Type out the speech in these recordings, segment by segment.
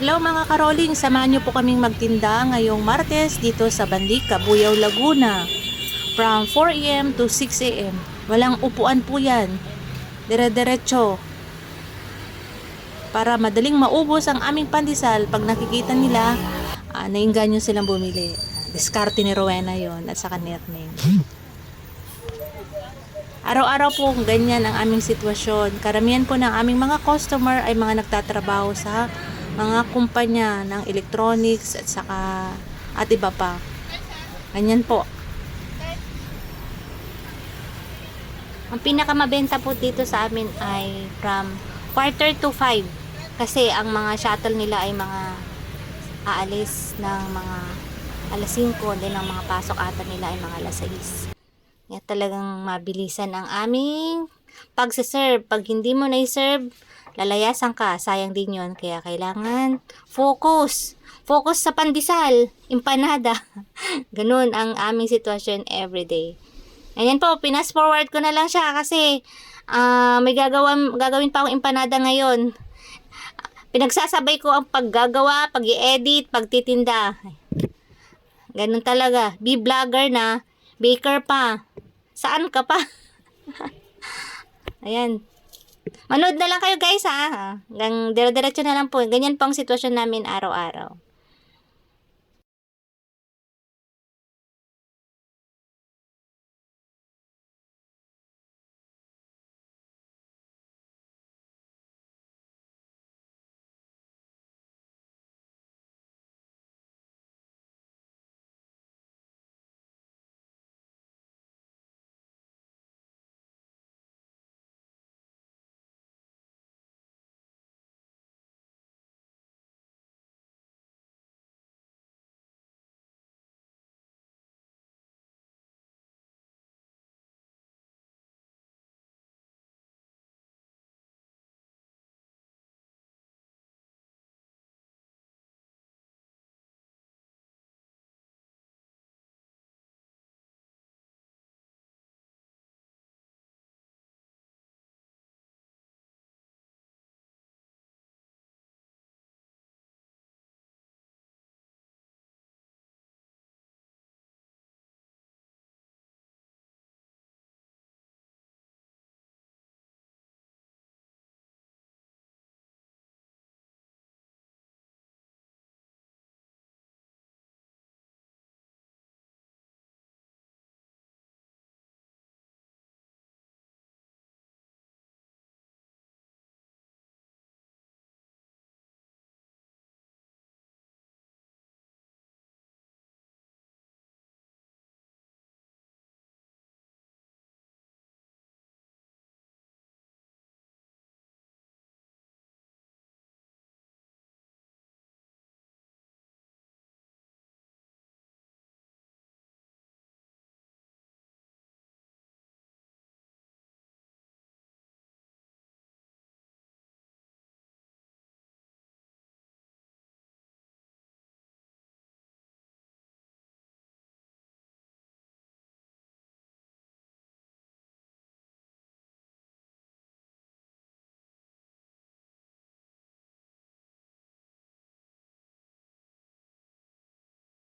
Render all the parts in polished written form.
Hello mga karoling, samahan niyo po kaming magtinda ngayong Martes dito sa Bandika, Buyaw, Laguna. From 4 a.m. to 6 a.m. Walang upuan po yan. Dire-diretso. Para madaling maubos ang aming pandesal pag nakikita nila, nainganyo silang bumili. Diskarte ni Rowena yon at saka ni Erneng. Araw-araw po ganyan ang aming sitwasyon. Karamihan po ng aming mga customer ay mga nagtatrabaho sa mga kumpanya ng electronics at iba pa. Ganyan po. Ang pinakamabenta po dito sa amin ay from 4:45 kasi ang mga shuttle nila ay mga aalis ng mga alas 5, din ang mga pasok ata nila ay mga alas 6. Kaya talagang mabilisan ang aming pagsiserve. Pag hindi mo na-serve, lalayasan ka. Sayang din yon. Kaya kailangan focus. Focus sa pandesal, empanada. Ganun ang aming sitwasyon everyday. Ayan po, pinas forward ko na lang siya kasi may gagawin pa akong empanada ngayon. Pinagsasabay ko ang paggagawa, pag-i-edit, pagtitinda. Ganun talaga. Be vlogger na, baker pa. Saan ka pa? Ayan. Manood na lang kayo guys ha. Hanggang dire-diretso na lang po. Ganyan po ang sitwasyon namin araw-araw.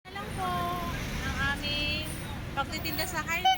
Lang po ang aming pagtitinda sa highway.